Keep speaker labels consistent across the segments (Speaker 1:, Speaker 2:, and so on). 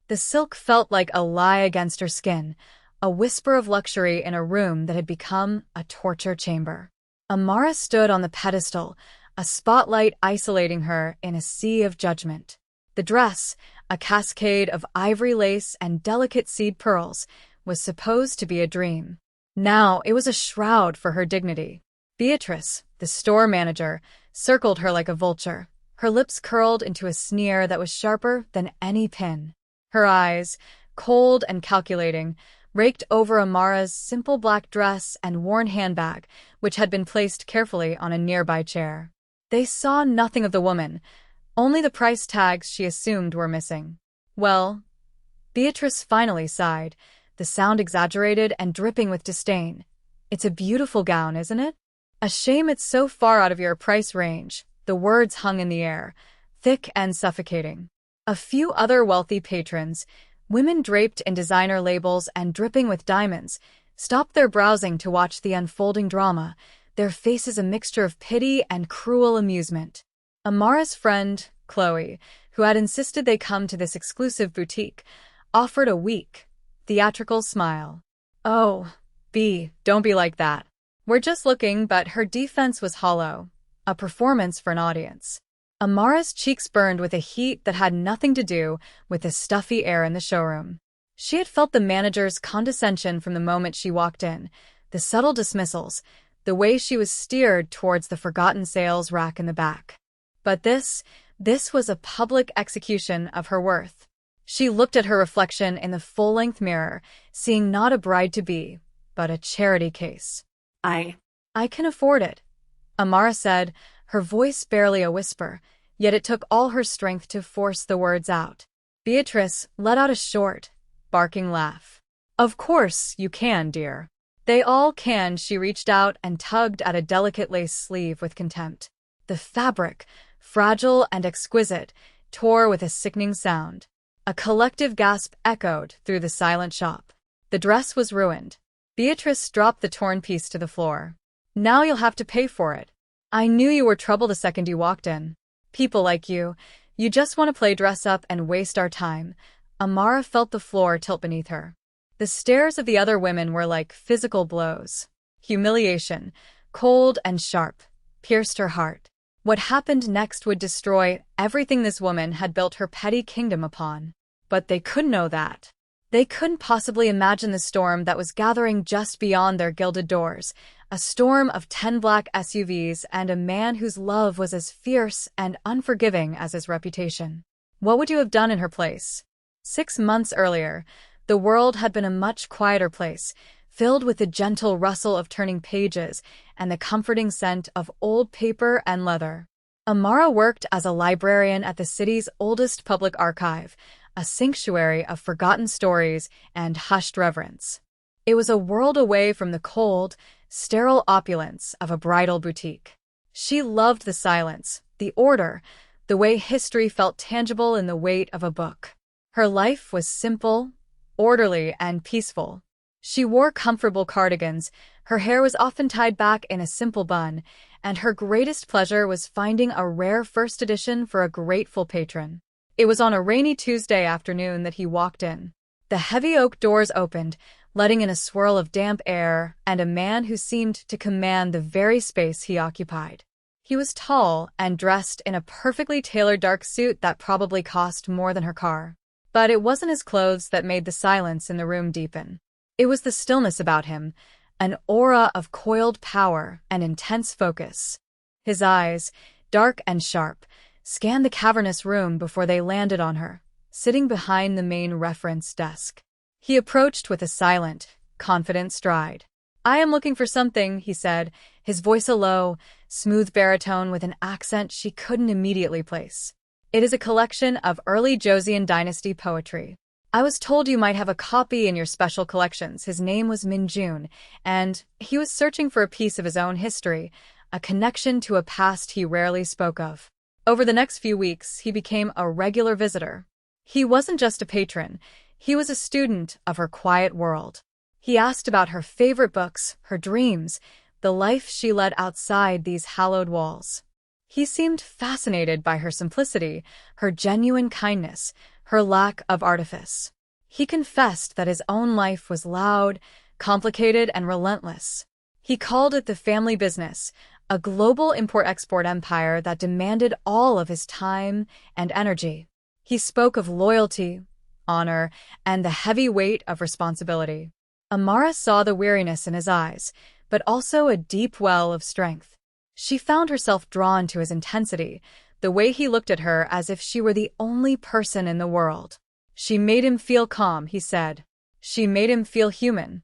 Speaker 1: The silk felt like a lie against her skin, a whisper of luxury in a room that had become a torture chamber. Amara stood on the pedestal, a spotlight isolating her in a sea of judgment. The dress, a cascade of ivory lace and delicate seed pearls, was supposed to be a dream. Now it was a shroud for her dignity. Beatrice, the store manager, circled her like a vulture, her lips curled into a sneer that was sharper than any pin. Her eyes, cold and calculating, raked over Amara's simple black dress and worn handbag, which had been placed carefully on a nearby chair. They saw nothing of the woman, only the price tags she assumed were missing. Well, Beatrice finally sighed, the sound exaggerated and dripping with disdain. It's a beautiful gown, isn't it? A shame it's so far out of your price range. The words hung in the air, thick and suffocating. A few other wealthy patrons, women draped in designer labels and dripping with diamonds, stopped their browsing to watch the unfolding drama, their faces a mixture of pity and cruel amusement. Amara's friend, Chloe, who had insisted they come to this exclusive boutique, offered a weak, theatrical smile. "Oh, B, don't be like that. We're just looking," but her defense was hollow, a performance for an audience. Amara's cheeks burned with a heat that had nothing to do with the stuffy air in the showroom. She had felt the manager's condescension from the moment she walked in, the subtle dismissals, the way she was steered towards the forgotten sales rack in the back. But this was a public execution of her worth. She looked at her reflection in the full-length mirror, seeing not a bride-to-be, but a charity case. I can afford it," Amara said, her voice barely a whisper, yet it took all her strength to force the words out. Beatrice let out a short, barking laugh. "Of course you can, dear. They all can." She reached out and tugged at a delicate lace sleeve with contempt. The fabric, fragile and exquisite, tore with a sickening sound. A collective gasp echoed through the silent shop. The dress was ruined. Beatrice dropped the torn piece to the floor. "Now you'll have to pay for it. I knew you were trouble the second you walked in. People like you just want to play dress up and waste our time." Amara felt the floor tilt beneath her. The stares of the other women were like physical blows. Humiliation, cold and sharp, pierced her heart. What happened next would destroy everything this woman had built her petty kingdom upon. But they couldn't know that. They couldn't possibly imagine the storm that was gathering just beyond their gilded doors, a storm of 10 black SUVs and a man whose love was as fierce and unforgiving as his reputation. What would you have done in her place? 6 months earlier, the world had been a much quieter place, filled with the gentle rustle of turning pages and the comforting scent of old paper and leather. Amara worked as a librarian at the city's oldest public archive, a sanctuary of forgotten stories and hushed reverence. It was a world away from the cold, sterile opulence of a bridal boutique. She loved the silence, the order, the way history felt tangible in the weight of a book. Her life was simple, orderly, and peaceful. She wore comfortable cardigans, her hair was often tied back in a simple bun, and her greatest pleasure was finding a rare first edition for a grateful patron. It was on a rainy Tuesday afternoon that he walked in. The heavy oak doors opened, letting in a swirl of damp air and a man who seemed to command the very space he occupied. He was tall and dressed in a perfectly tailored dark suit that probably cost more than her car. But it wasn't his clothes that made the silence in the room deepen. It was the stillness about him, an aura of coiled power and intense focus. His eyes, dark and sharp, scanned the cavernous room before they landed on her, sitting behind the main reference desk. He approached with a silent, confident stride. "I am looking for something," he said, his voice a low, smooth baritone with an accent she couldn't immediately place. "It is a collection of early Joseon dynasty poetry. I was told you might have a copy in your special collections." His name was Minjun, and he was searching for a piece of his own history, a connection to a past he rarely spoke of. Over the next few weeks, he became a regular visitor. He wasn't just a patron, he was a student of her quiet world. He asked about her favorite books, her dreams, the life she led outside these hallowed walls. He seemed fascinated by her simplicity, her genuine kindness, her lack of artifice. He confessed that his own life was loud, complicated, and relentless. He called it the family business, a global import-export empire that demanded all of his time and energy. He spoke of loyalty, honor, and the heavy weight of responsibility. Amara saw the weariness in his eyes, but also a deep well of strength. She found herself drawn to his intensity, the way he looked at her as if she were the only person in the world. She made him feel calm, he said. She made him feel human.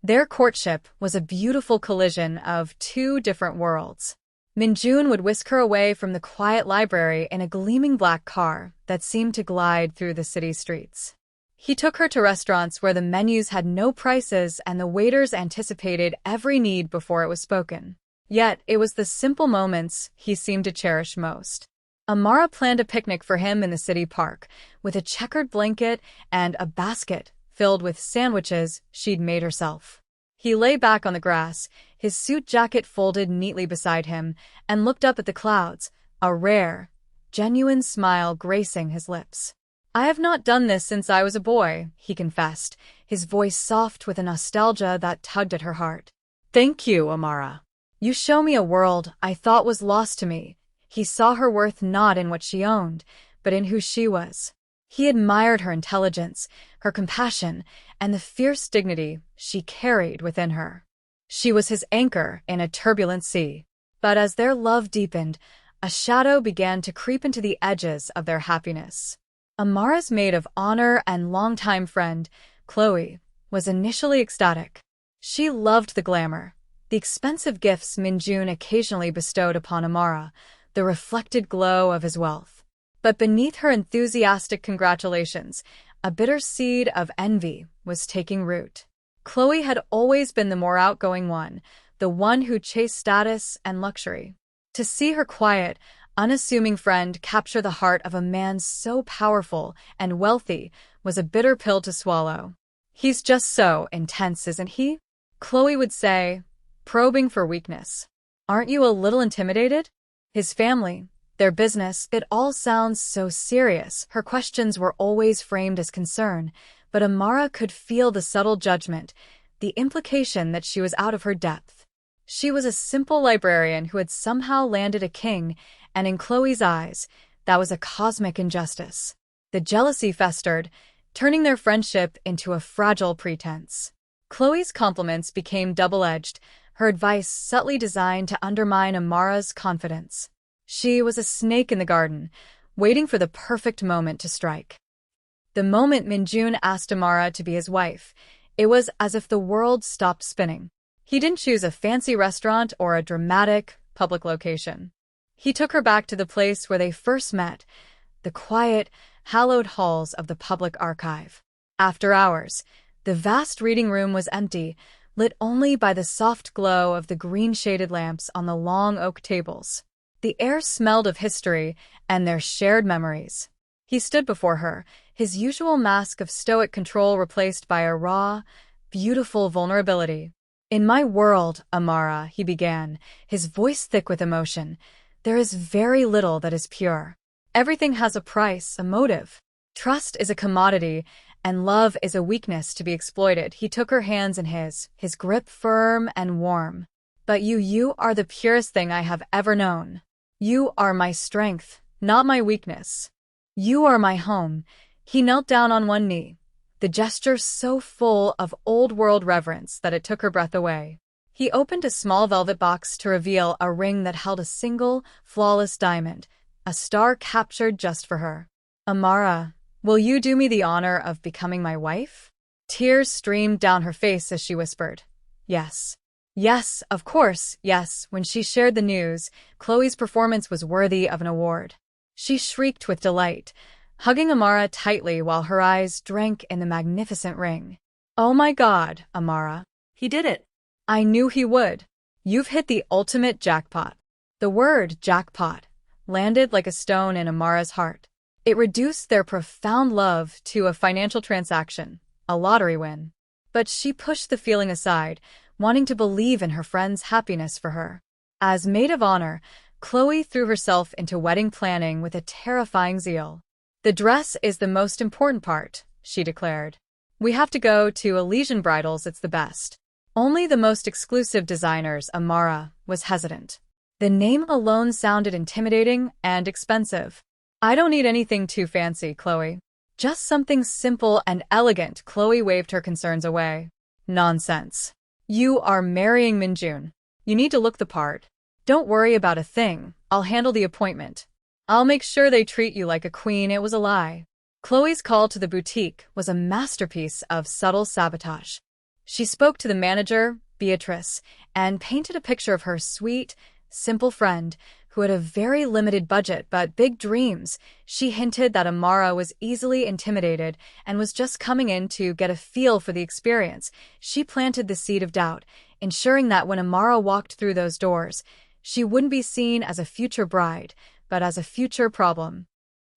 Speaker 1: Their courtship was a beautiful collision of two different worlds. Minjun would whisk her away from the quiet library in a gleaming black car that seemed to glide through the city streets. He took her to restaurants where the menus had no prices and the waiters anticipated every need before it was spoken. Yet, it was the simple moments he seemed to cherish most. Amara planned a picnic for him in the city park, with a checkered blanket and a basket filled with sandwiches she'd made herself. He lay back on the grass, his suit jacket folded neatly beside him, and looked up at the clouds, a rare, genuine smile gracing his lips. "I have not done this since I was a boy," he confessed, his voice soft with a nostalgia that tugged at her heart. "Thank you, Amara. You show me a world I thought was lost to me." He saw her worth not in what she owned, but in who she was. He admired her intelligence, her compassion, and the fierce dignity she carried within her. She was his anchor in a turbulent sea. But as their love deepened, a shadow began to creep into the edges of their happiness. Amara's maid of honor and longtime friend, Chloe, was initially ecstatic. She loved the glamour, the expensive gifts Minjun occasionally bestowed upon Amara, the reflected glow of his wealth. But beneath her enthusiastic congratulations, a bitter seed of envy was taking root. Chloe had always been the more outgoing one, the one who chased status and luxury. To see her quiet, unassuming friend capture the heart of a man so powerful and wealthy was a bitter pill to swallow. "He's just so intense, isn't he?" Chloe would say, probing for weakness. "Aren't you a little intimidated?" His family, their business, it all sounds so serious. Her questions were always framed as concern, but Amara could feel the subtle judgment, the implication that she was out of her depth. She was a simple librarian who had somehow landed a king, and in Chloe's eyes, that was a cosmic injustice. The jealousy festered, turning their friendship into a fragile pretense. Chloe's compliments became double-edged, her advice subtly designed to undermine Amara's confidence. She was a snake in the garden, waiting for the perfect moment to strike. The moment Minjun asked Amara to be his wife, it was as if the world stopped spinning. He didn't choose a fancy restaurant or a dramatic, public location. He took her back to the place where they first met, the quiet, hallowed halls of the public archive. After hours, the vast reading room was empty, lit only by the soft glow of the green-shaded lamps on the long oak tables. The air smelled of history and their shared memories. He stood before her, his usual mask of stoic control replaced by a raw, beautiful vulnerability. "In my world, Amara," he began, his voice thick with emotion, "there is very little that is pure. Everything has a price, a motive. Trust is a commodity, and love is a weakness to be exploited." He took her hands in his grip firm and warm. "But you are the purest thing I have ever known. You are my strength, not my weakness. You are my home." He knelt down on one knee, the gesture so full of old-world reverence that it took her breath away. He opened a small velvet box to reveal a ring that held a single, flawless diamond, a star captured just for her. "Amara, will you do me the honor of becoming my wife?" Tears streamed down her face as she whispered, "Yes. Yes, of course, yes." When she shared the news, Chloe's performance was worthy of an award. She shrieked with delight, hugging Amara tightly while her eyes drank in the magnificent ring. "Oh my God, Amara. He did it. I knew he would. You've hit the ultimate jackpot." The word jackpot landed like a stone in Amara's heart. It reduced their profound love to a financial transaction, a lottery win. But she pushed the feeling aside, wanting to believe in her friend's happiness for her. As maid of honor, Chloe threw herself into wedding planning with a terrifying zeal. The dress is the most important part, she declared. We have to go to Elysian Bridals, it's the best. Only the most exclusive designers. Amara was hesitant. The name alone sounded intimidating and expensive. I don't need anything too fancy, Chloe. Just something simple and elegant. Chloe waved her concerns away. Nonsense. You are marrying Minjun. You need to look the part. Don't worry about a thing. I'll handle the appointment. I'll make sure they treat you like a queen. It was a lie. Chloe's call to the boutique was a masterpiece of subtle sabotage. She spoke to the manager, Beatrice, and painted a picture of her sweet, simple friend who had a very limited budget but big dreams. She hinted that Amara was easily intimidated and was just coming in to get a feel for the experience. She planted the seed of doubt, ensuring that when Amara walked through those doors, she wouldn't be seen as a future bride, but as a future problem.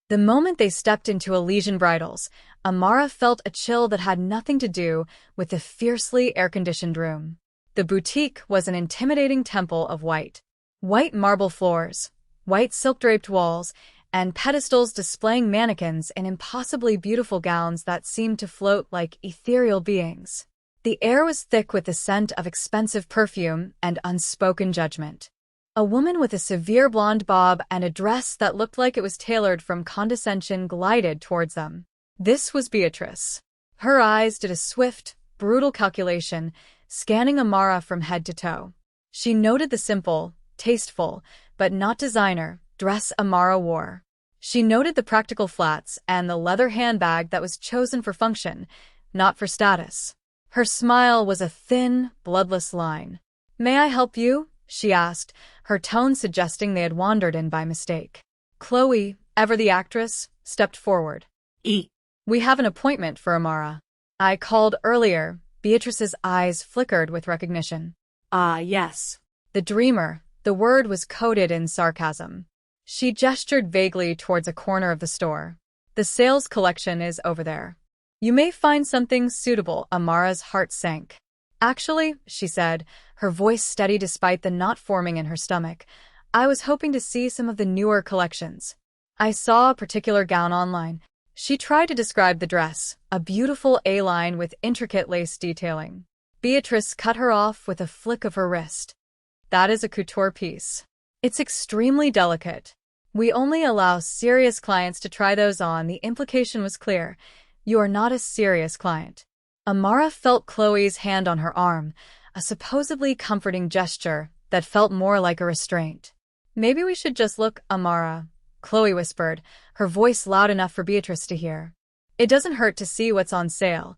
Speaker 1: The moment they stepped into Elysian Bridals, Amara felt a chill that had nothing to do with the fiercely air-conditioned room. The boutique was an intimidating temple of white. White marble floors, white silk-draped walls, and pedestals displaying mannequins in impossibly beautiful gowns that seemed to float like ethereal beings. The air was thick with the scent of expensive perfume and unspoken judgment. A woman with a severe blonde bob and a dress that looked like it was tailored from condescension glided towards them. This was Beatrice. Her eyes did a swift, brutal calculation, scanning Amara from head to toe. She noted the simple, tasteful, but not designer, dress Amara wore. She noted the practical flats and the leather handbag that was chosen for function, not for status. Her smile was a thin, bloodless line. "May I help you?" she asked, her tone suggesting they had wandered in by mistake. Chloe, ever the actress, stepped forward. We have an appointment for Amara. I called earlier." Beatrice's eyes flickered with recognition. "Ah, yes. The dreamer." The word was coded in sarcasm. She gestured vaguely towards a corner of the store. "The sales collection is over there. You may find something suitable." Amara's heart sank. "Actually," she said, her voice steady despite the knot forming in her stomach, "I was hoping to see some of the newer collections. I saw a particular gown online." She tried to describe the dress, a beautiful A-line with intricate lace detailing. Beatrice cut her off with a flick of her wrist. "That is a couture piece. It's extremely delicate. We only allow serious clients to try those on." The implication was clear. You are not a serious client. Amara felt Chloe's hand on her arm, a supposedly comforting gesture that felt more like a restraint. "Maybe we should just look, Amara," Chloe whispered, her voice loud enough for Beatrice to hear. "It doesn't hurt to see what's on sale."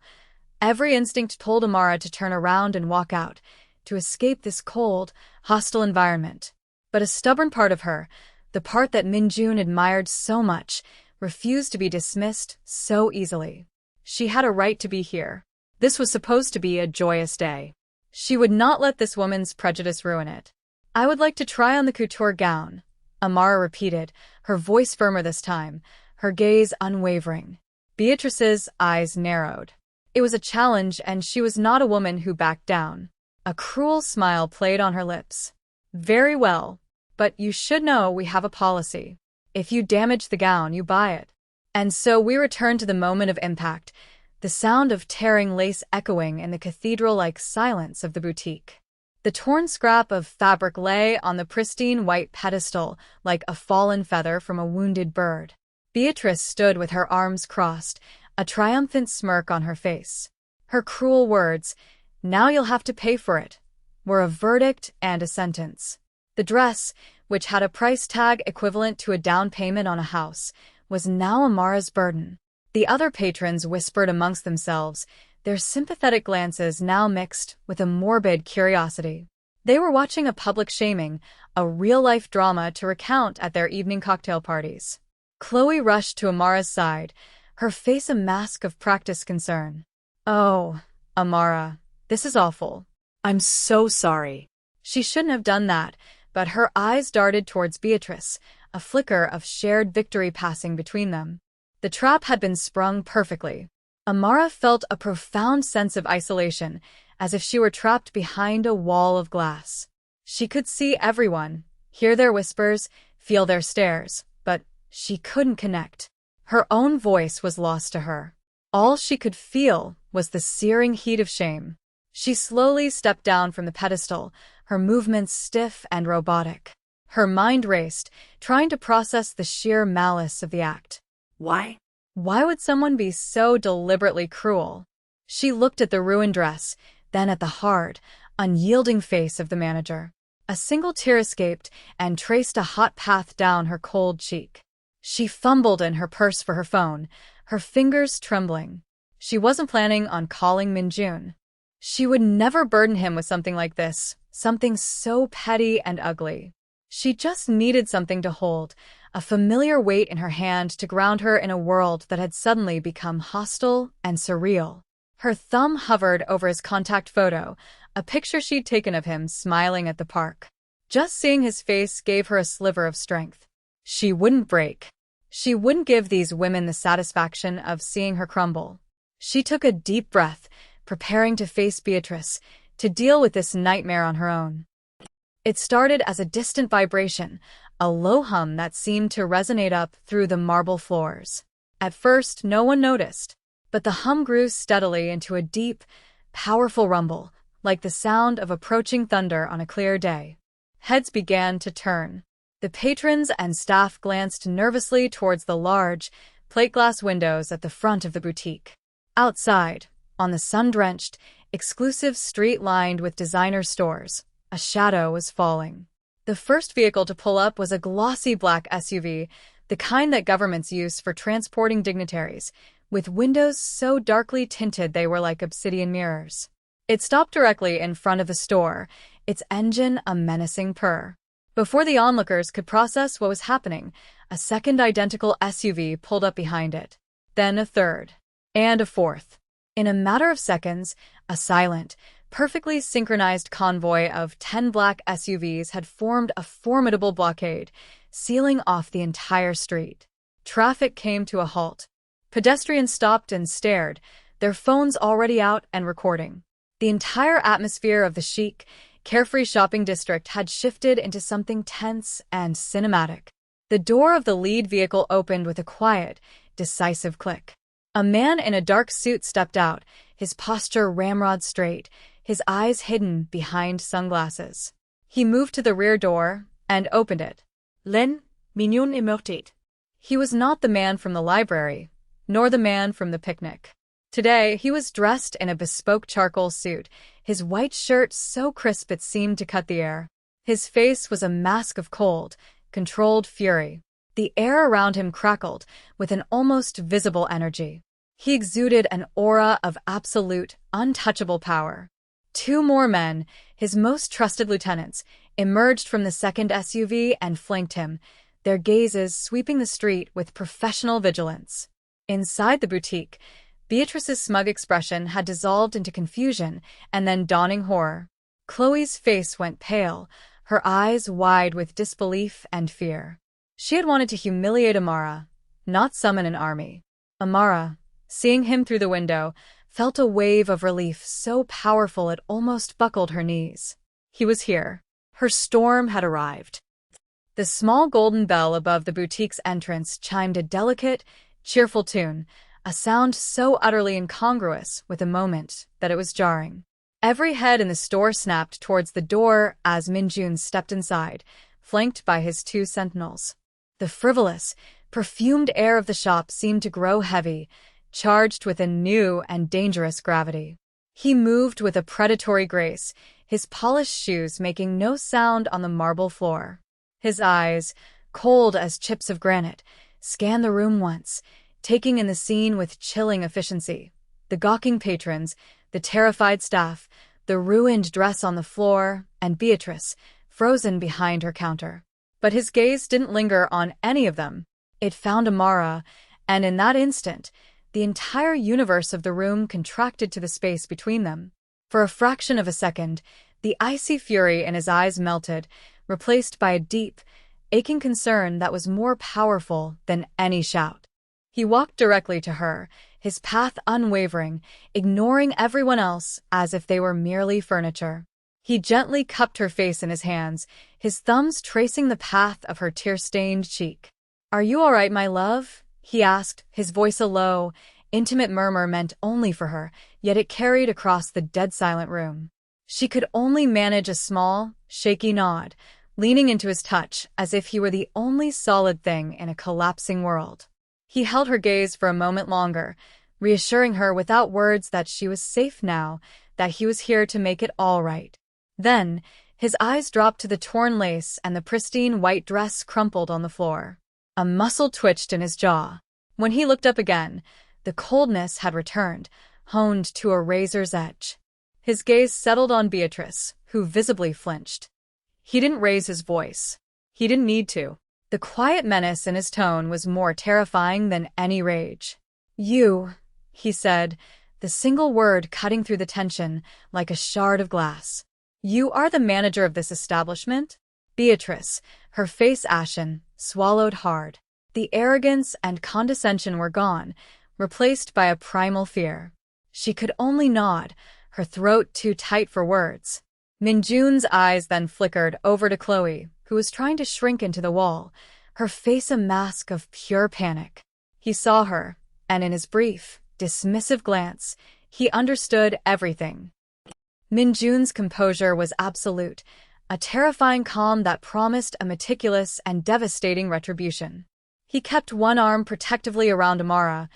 Speaker 1: Every instinct told Amara to turn around and walk out, to escape this cold, hostile environment. But a stubborn part of her, the part that Minjun admired so much, refused to be dismissed so easily. She had a right to be here. This was supposed to be a joyous day. She would not let this woman's prejudice ruin it. "I would like to try on the couture gown," Amara repeated, her voice firmer this time, her gaze unwavering. Beatrice's eyes narrowed. It was a challenge, and she was not a woman who backed down. A cruel smile played on her lips. "Very well, but you should know we have a policy. If you damage the gown, you buy it." And so we return to the moment of impact, the sound of tearing lace echoing in the cathedral-like silence of the boutique. The torn scrap of fabric lay on the pristine white pedestal like a fallen feather from a wounded bird. Beatrice stood with her arms crossed, a triumphant smirk on her face. Her cruel words, "Now you'll have to pay for it," were a verdict and a sentence. The dress, which had a price tag equivalent to a down payment on a house, was now Amara's burden. The other patrons whispered amongst themselves, their sympathetic glances now mixed with a morbid curiosity. They were watching a public shaming, a real-life drama to recount at their evening cocktail parties. Chloe rushed to Amara's side, her face a mask of practiced concern. "Oh, Amara, this is awful. I'm so sorry." She shouldn't have done that, but her eyes darted towards Beatrice, a flicker of shared victory passing between them. The trap had been sprung perfectly. Amara felt a profound sense of isolation, as if she were trapped behind a wall of glass. She could see everyone, hear their whispers, feel their stares, but she couldn't connect. Her own voice was lost to her. All she could feel was the searing heat of shame. She slowly stepped down from the pedestal, her movements stiff and robotic. Her mind raced, trying to process the sheer malice of the act.
Speaker 2: Why?
Speaker 1: Why would someone be so deliberately cruel? She looked at the ruined dress, then at the hard, unyielding face of the manager. A single tear escaped and traced a hot path down her cold cheek. She fumbled in her purse for her phone, her fingers trembling. She wasn't planning on calling Minjun. She would never burden him with something like this, something so petty and ugly. She just needed something to hold, a familiar weight in her hand to ground her in a world that had suddenly become hostile and surreal. Her thumb hovered over his contact photo, a picture she'd taken of him smiling at the park. Just seeing his face gave her a sliver of strength. She wouldn't break. She wouldn't give these women the satisfaction of seeing her crumble. She took a deep breath, preparing to face Beatrice, to deal with this nightmare on her own. It started as a distant vibration, a low hum that seemed to resonate up through the marble floors. At first, no one noticed, but the hum grew steadily into a deep, powerful rumble, like the sound of approaching thunder on a clear day. Heads began to turn. The patrons and staff glanced nervously towards the large, plate-glass windows at the front of the boutique. Outside, on the sun-drenched, exclusive street lined with designer stores, a shadow was falling. The first vehicle to pull up was a glossy black SUV, the kind that governments use for transporting dignitaries, with windows so darkly tinted they were like obsidian mirrors. It stopped directly in front of the store, its engine a menacing purr. Before the onlookers could process what was happening, a second identical SUV pulled up behind it. Then a third. And a fourth. In a matter of seconds, a silent, perfectly synchronized convoy of 10 black SUVs had formed a formidable blockade, sealing off the entire street. Traffic came to a halt. Pedestrians stopped and stared, their phones already out and recording. The entire atmosphere of the chic, carefree shopping district had shifted into something tense and cinematic. The door of the lead vehicle opened with a quiet, decisive click. A man in a dark suit stepped out, his posture ramrod straight, his eyes hidden behind sunglasses. He moved to the rear door and opened it. Len, mignon immortate. He was not the man from the library, nor the man from the picnic. Today, he was dressed in a bespoke charcoal suit, his white shirt so crisp it seemed to cut the air. His face was a mask of cold, controlled fury. The air around him crackled with an almost visible energy. He exuded an aura of absolute, untouchable power. Two more men, his most trusted lieutenants, emerged from the second SUV and flanked him, their gazes sweeping the street with professional vigilance. Inside the boutique, Beatrice's smug expression had dissolved into confusion and then dawning horror. Chloe's face went pale, her eyes wide with disbelief and fear. She had wanted to humiliate Amara, not summon an army. Amara, seeing him through the window, felt a wave of relief so powerful it almost buckled her knees. He was here. Her storm had arrived. The small golden bell above the boutique's entrance chimed a delicate, cheerful tune, a sound so utterly incongruous with the moment that it was jarring. Every head in the store snapped towards the door as Minjun stepped inside, flanked by his two sentinels. The frivolous, perfumed air of the shop seemed to grow heavy, charged with a new and dangerous gravity. He moved with a predatory grace, his polished shoes making no sound on the marble floor. His eyes, cold as chips of granite, scanned the room once, taking in the scene with chilling efficiency. The gawking patrons, the terrified staff, the ruined dress on the floor, and Beatrice, frozen behind her counter. But his gaze didn't linger on any of them. It found Amara, and in that instant, the entire universe of the room contracted to the space between them. For a fraction of a second, the icy fury in his eyes melted, replaced by a deep, aching concern that was more powerful than any shout. He walked directly to her, his path unwavering, ignoring everyone else as if they were merely furniture. He gently cupped her face in his hands, his thumbs tracing the path of her tear-stained cheek. "Are you all right, my love?" he asked, his voice a low, intimate murmur meant only for her, yet it carried across the dead-silent room. She could only manage a small, shaky nod, leaning into his touch as if he were the only solid thing in a collapsing world. He held her gaze for a moment longer, reassuring her without words that she was safe now, that he was here to make it all right. Then, his eyes dropped to the torn lace and the pristine white dress crumpled on the floor. A muscle twitched in his jaw. When he looked up again, the coldness had returned, honed to a razor's edge. His gaze settled on Beatrice, who visibly flinched. He didn't raise his voice. He didn't need to. The quiet menace in his tone was more terrifying than any rage. "You," he said, the single word cutting through the tension like a shard of glass. "You are the manager of this establishment?" Beatrice, her face ashen, swallowed hard. The arrogance and condescension were gone, replaced by a primal fear. She could only nod, her throat too tight for words. Minjun's eyes then flickered over to Chloe, who was trying to shrink into the wall, her face a mask of pure panic. He saw her, and in his brief, dismissive glance, he understood everything. Minjun's composure was absolute, a terrifying calm that promised a meticulous and devastating retribution. He kept one arm protectively around Amara,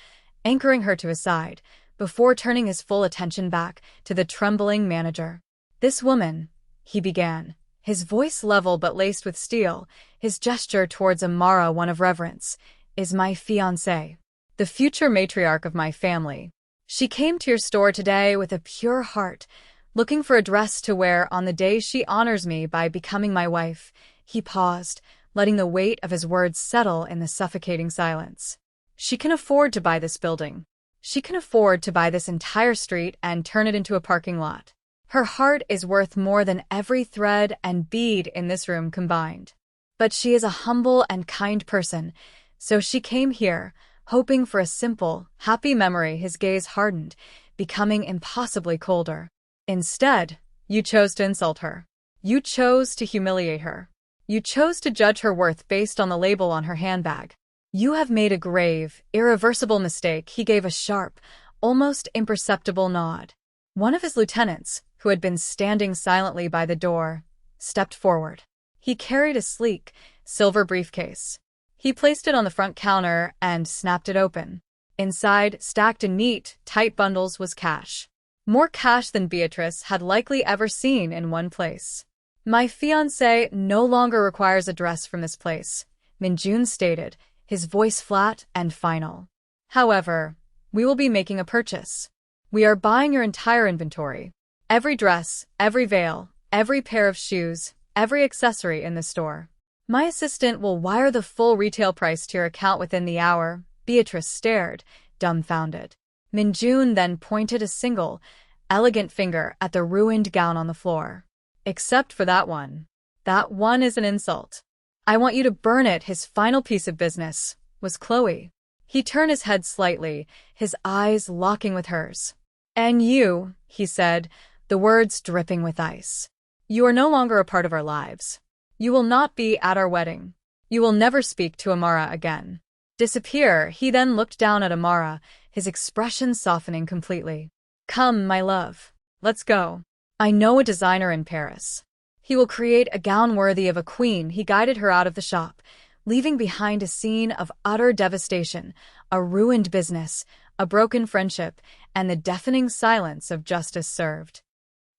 Speaker 1: anchoring her to his side, before turning his full attention back to the trembling manager. "This woman," he began, his voice level but laced with steel, his gesture towards Amara one of reverence, "is my fiancé, the future matriarch of my family. She came to your store today with a pure heart, looking for a dress to wear on the day she honors me by becoming my wife." He paused, letting the weight of his words settle in the suffocating silence. "She can afford to buy this building. She can afford to buy this entire street and turn it into a parking lot. Her heart is worth more than every thread and bead in this room combined. But she is a humble and kind person, so she came here, hoping for a simple, happy memory." His gaze hardened, becoming impossibly colder. "Instead, you chose to insult her. You chose to humiliate her. You chose to judge her worth based on the label on her handbag. You have made a grave, irreversible mistake." He gave a sharp, almost imperceptible nod. One of his lieutenants, who had been standing silently by the door, stepped forward. He carried a sleek, silver briefcase. He placed it on the front counter and snapped it open. Inside, stacked in neat, tight bundles, was cash. More cash than Beatrice had likely ever seen in one place. "My fiancé no longer requires a dress from this place," Minjun stated, his voice flat and final. "However, we will be making a purchase. We are buying your entire inventory. Every dress, every veil, every pair of shoes, every accessory in the store. My assistant will wire the full retail price to your account within the hour." Beatrice stared, dumbfounded. Minjun then pointed a single, elegant finger at the ruined gown on the floor. "Except for that one. That one is an insult. I want you to burn it." His final piece of business was Chloe. He turned his head slightly, his eyes locking with hers. "And you," he said, the words dripping with ice. "You are no longer a part of our lives. You will not be at our wedding. You will never speak to Amara again. Disappear." He then looked down at Amara, his expression softening completely. "Come, my love. Let's go. I know a designer in Paris. He will create a gown worthy of a queen." He guided her out of the shop, leaving behind a scene of utter devastation, a ruined business, a broken friendship, and the deafening silence of justice served.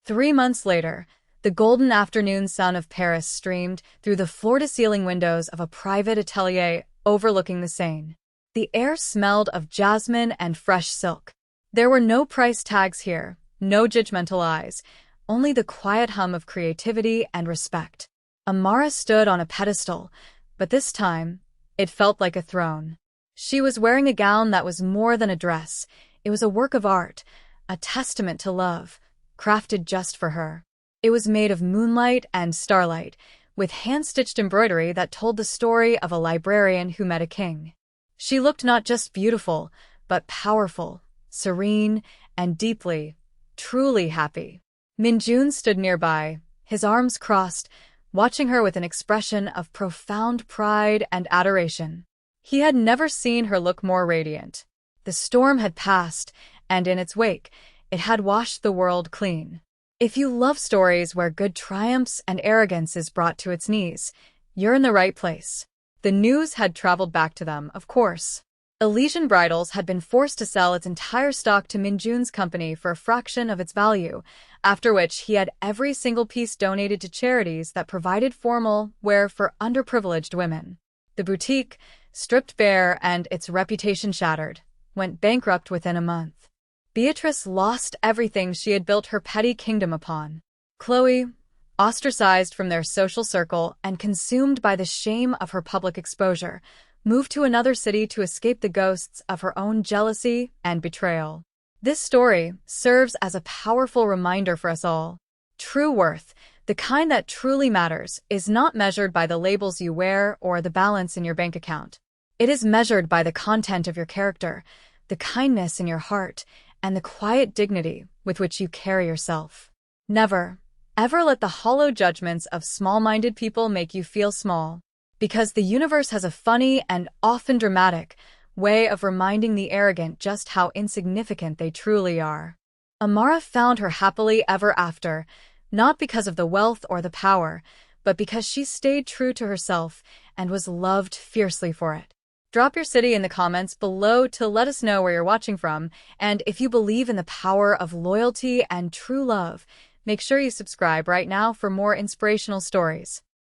Speaker 1: 3 months later, the golden afternoon sun of Paris streamed through the floor-to-ceiling windows of a private atelier overlooking the Seine. The air smelled of jasmine and fresh silk. There were no price tags here, no judgmental eyes, only the quiet hum of creativity and respect. Amara stood on a pedestal, but this time, it felt like a throne. She was wearing a gown that was more than a dress. It was a work of art, a testament to love, crafted just for her. It was made of moonlight and starlight, with hand-stitched embroidery that told the story of a librarian who met a king. She looked not just beautiful, but powerful, serene, and deeply, truly happy. Minjun stood nearby, his arms crossed, watching her with an expression of profound pride and adoration. He had never seen her look more radiant. The storm had passed, and in its wake, it had washed the world clean. If you love stories where good triumphs and arrogance is brought to its knees, you're in the right place. The news had traveled back to them, of course. Elysian Bridals had been forced to sell its entire stock to Minjun's company for a fraction of its value, after which he had every single piece donated to charities that provided formal wear for underprivileged women. The boutique, stripped bare and its reputation shattered, went bankrupt within a month. Beatrice lost everything she had built her petty kingdom upon. Chloe, ostracized from their social circle and consumed by the shame of her public exposure, moved to another city to escape the ghosts of her own jealousy and betrayal. This story serves as a powerful reminder for us all. True worth, the kind that truly matters, is not measured by the labels you wear or the balance in your bank account. It is measured by the content of your character, the kindness in your heart, and the quiet dignity with which you carry yourself. Never, ever let the hollow judgments of small-minded people make you feel small, because the universe has a funny and often dramatic way of reminding the arrogant just how insignificant they truly are. Amara found her happily ever after, not because of the wealth or the power, but because she stayed true to herself and was loved fiercely for it. Drop your city in the comments below to let us know where you're watching from, and if you believe in the power of loyalty and true love, make sure you subscribe right now for more inspirational stories.